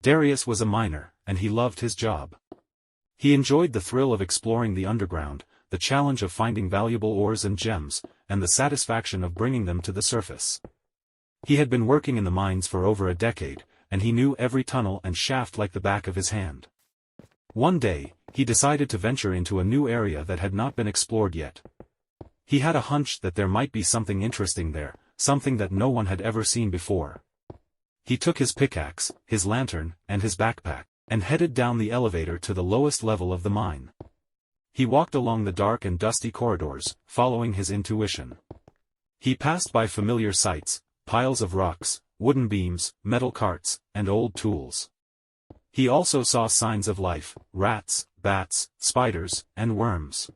Darius was a miner, and he loved his job. He enjoyed the thrill of exploring the underground, the challenge of finding valuable ores and gems, and the satisfaction of bringing them to the surface. He had been working in the mines for over a decade, and he knew every tunnel and shaft like the back of his hand. One day, he decided to venture into a new area that had not been explored yet. He had a hunch that there might be something interesting there, something that no one had ever seen before. He took his pickaxe, his lantern, and his backpack, and headed down the elevator to the lowest level of the mine. He walked along the dark and dusty corridors, following his intuition. He passed by familiar sights, piles of rocks, wooden beams, metal carts, and old tools. He also saw signs of life: rats, bats, spiders, and worms.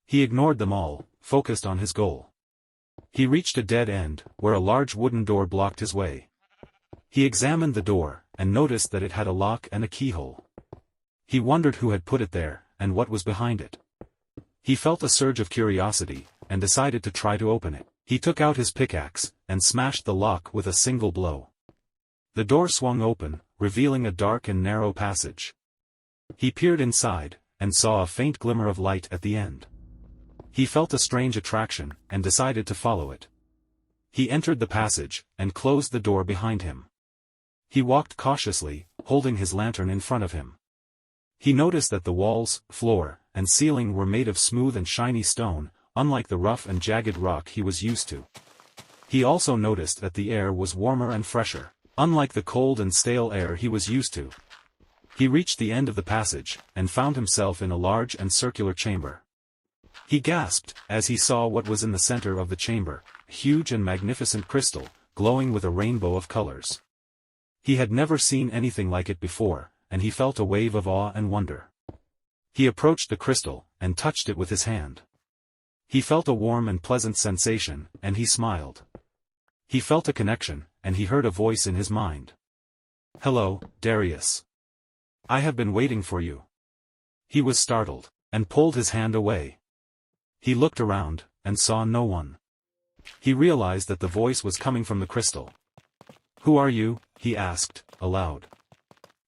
He ignored them all, focused on his goal. He reached a dead end, where a large wooden door blocked his way. He examined the door, and noticed that it had a lock and a keyhole. He wondered who had put it there, and what was behind it. He felt a surge of curiosity, and decided to try to open it. He took out his pickaxe, and smashed the lock with a single blow. The door swung open, revealing a dark and narrow passage. He peered inside, and saw a faint glimmer of light at the end. He felt a strange attraction, and decided to follow it. He entered the passage, and closed the door behind him. He walked cautiously, holding his lantern in front of him. He noticed that the walls, floor, and ceiling were made of smooth and shiny stone, unlike the rough and jagged rock he was used to. He also noticed that the air was warmer and fresher, unlike the cold and stale air he was used to. He reached the end of the passage, and found himself in a large and circular chamber. He gasped, as he saw what was in the center of the chamber, a huge and magnificent crystal, glowing with a rainbow of colors. He had never seen anything like it before, and he felt a wave of awe and wonder. He approached the crystal, and touched it with his hand. He felt a warm and pleasant sensation, and he smiled. He felt a connection, and he heard a voice in his mind. "Hello, Darius. I have been waiting for you." He was startled, and pulled his hand away. He looked around, and saw no one. He realized that the voice was coming from the crystal. "Who are you?" he asked, aloud.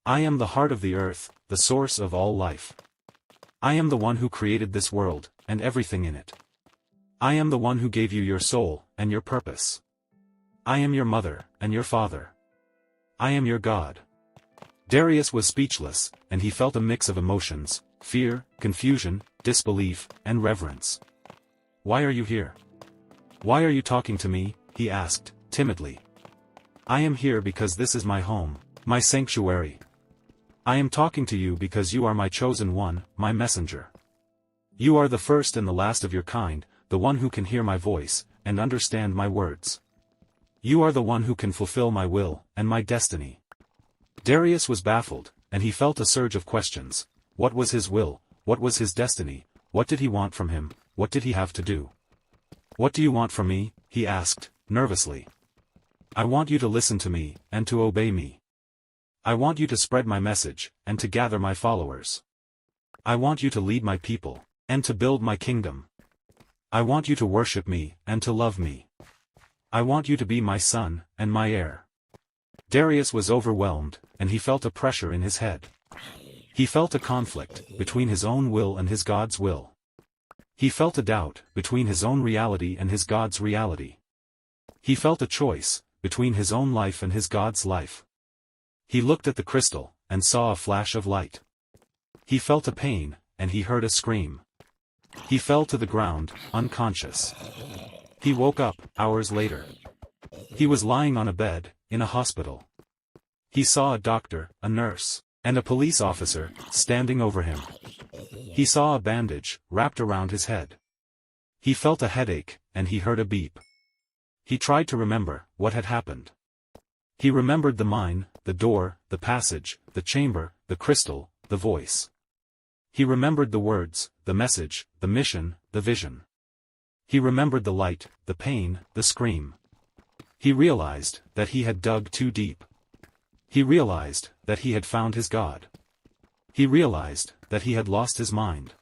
"I am the heart of the earth, the source of all life. I am the one who created this world, and everything in it. I am the one who gave you your soul, and your purpose. I am your mother, and your father. I am your God." Darius was speechless, and he felt a mix of emotions: fear, confusion, disbelief, and reverence. "Why are you here? Why are you talking to me?" he asked, timidly. "I am here because this is my home, my sanctuary. I am talking to you because you are my chosen one, my messenger. You are the first and the last of your kind, the one who can hear my voice, and understand my words. You are the one who can fulfill my will, and my destiny." Darius was baffled, and he felt a surge of questions. What was his will? What was his destiny? What did he want from him? What did he have to do? "What do you want from me?" he asked, nervously. "I want you to listen to me, and to obey me. I want you to spread my message, and to gather my followers. I want you to lead my people, and to build my kingdom. I want you to worship me, and to love me. I want you to be my son, and my heir." Darius was overwhelmed, and he felt a pressure in his head. He felt a conflict, between his own will and his God's will. He felt a doubt, between his own reality and his God's reality. He felt a choice, between his own life and his God's life. He looked at the crystal, and saw a flash of light. He felt a pain, and he heard a scream. He fell to the ground, unconscious. He woke up, hours later. He was lying on a bed, in a hospital. He saw a doctor, a nurse, and a police officer, standing over him. He saw a bandage, wrapped around his head. He felt a headache, and he heard a beep. He tried to remember what had happened. He remembered the mine, the door, the passage, the chamber, the crystal, the voice. He remembered the words, the message, the mission, the vision. He remembered the light, the pain, the scream. He realized that he had dug too deep. He realized that he had found his God. He realized that he had lost his mind.